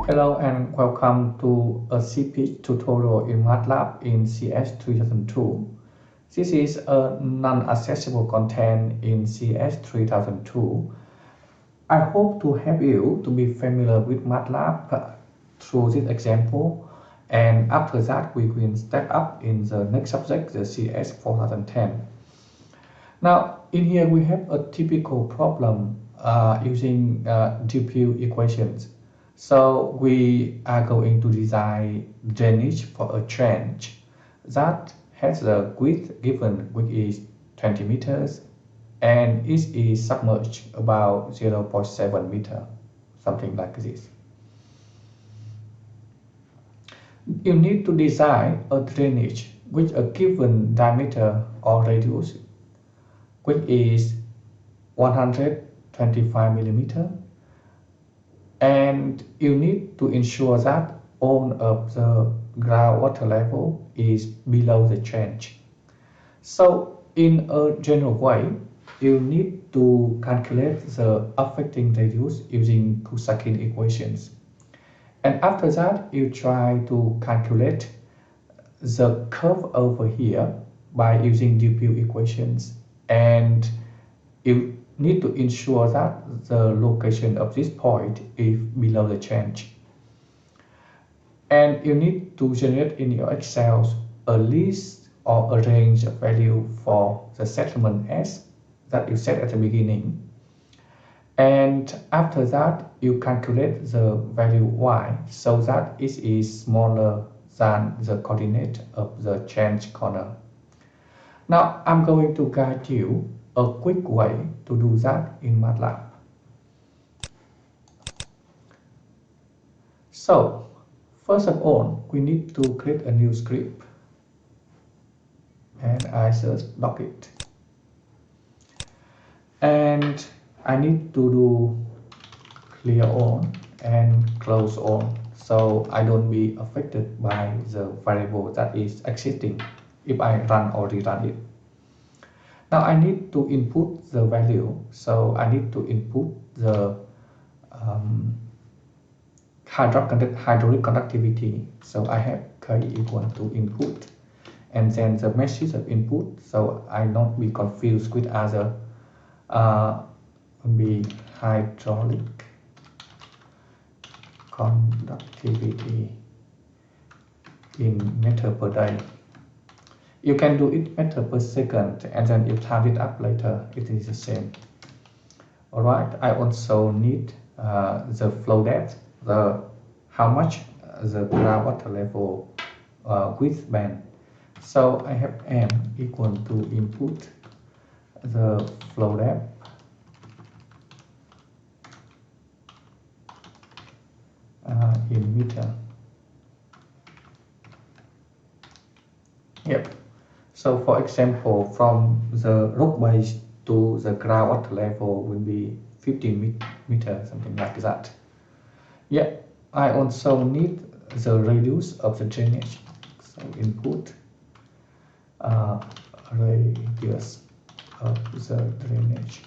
Hello and welcome to a CP tutorial in MATLAB in CS 3002. This is a non-accessible content in CS 3002. I hope to help you to be familiar with MATLAB through this example, and after that we will step up in the next subject, the CS 4010. Now in here we have a typical problem using diffuse equations. So we are going to design drainage for a trench that has the width given, which is 20 meters, and it is submerged about 0.7 meter, something like this. You need to design a drainage with a given diameter or radius, which is 125 millimeter. And you need to ensure that all of the groundwater level is below the trench. So in a general way, you need to calculate the affecting radius using Coushakin equations. And after that, you try to calculate the curve over here by using diffuse equations. And you need to ensure that the location of this point is below the trench. And you need to generate in your Excel a list or a range of value for the settlement S that you set at the beginning. And after that, you calculate the value Y so that it is smaller than the coordinate of the trench corner. Now I'm going to guide you a quick way to do that in MATLAB. So first of all, we need to create a new script, and I just dock it, and I need to do clear all and close all so I don't be affected by the variable that is existing if I run or rerun it. Now I need to input the value, so I need to input the hydraulic conductivity. So I have K equal to input, and then the message of input, so I not be confused with other, be hydraulic conductivity in meter per day. You can do it meter per second, and then you time it up later, it is the same. All right, I also need the flow depth, how much the groundwater level width band. So I have M equal to input the flow depth in meter. Yep. So for example, from the rock base to the groundwater level will be 15 meters, something like that. Yeah, I also need the radius of the drainage. So input radius of the drainage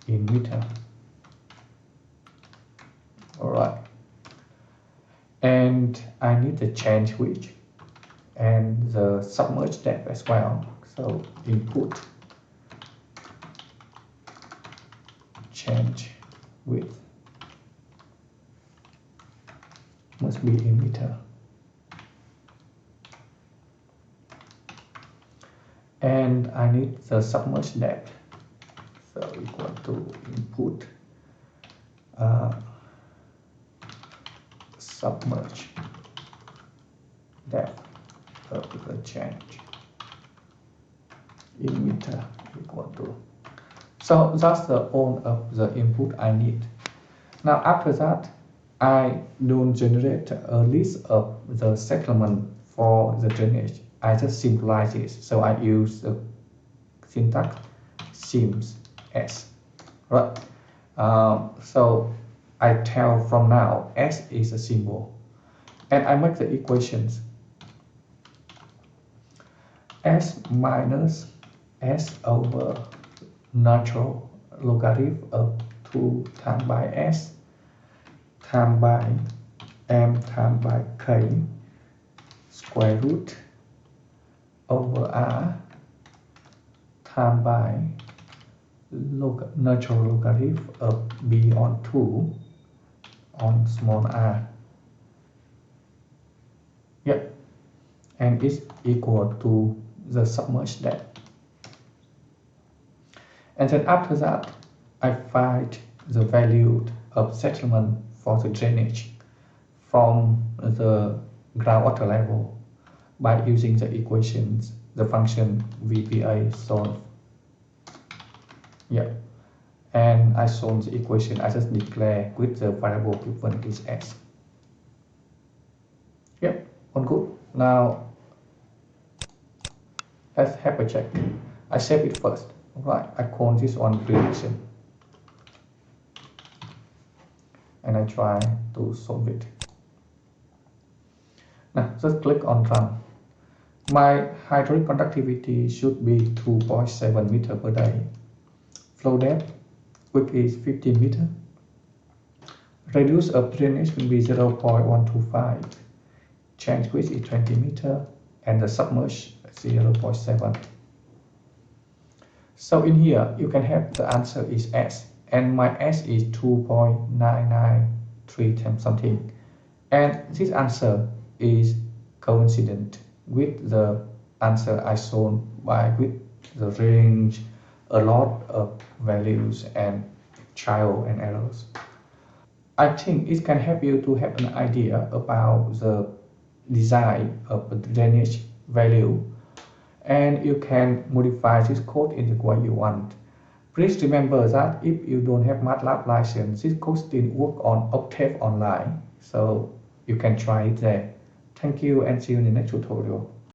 in meter. All right. And I need the change width and the submerged depth as well. So input change width must be in meter. And I need the submerged depth, so equal to input submerged depth of the change in meter equal to. So that's the all of the input I need. Now after that, I don't generate a list of the settlement for the drainage. I just simplify this. So I use the syntax sims s. Right. So I tell from now s is a symbol, and I make the equations s minus s over natural logarithm of 2 times by s times by m times by k square root over r times by natural logarithm of b on 2 on small r. Yep, and it's equal to the submerged depth. And then after that, I find the value of settlement for the drainage from the groundwater level by using the equations, the function VPA solve. Yeah, and I solve the equation I just declare with the variable given is x. Yep, all good. Now let's have a check. I save it first. Right, I call this one prediction and I try to solve it. Now just click on run. My hydraulic conductivity should be 2.7 meter per day. Flow depth, which is 15 meter. Radius of drainage will be 0.125. Change width is 20 meter and the submerged 0.7. So in here you can have the answer is S, and my S is 2.993 times something, and this answer is coincident with the answer I shown by with the range, a lot of values and trial and errors. I think it can help you to have an idea about the design of the drainage value, and you can modify this code in the way you want. Please remember that if you don't have MATLAB license, this code still work on Octave Online, so you can try it there. Thank you and see you in the next tutorial.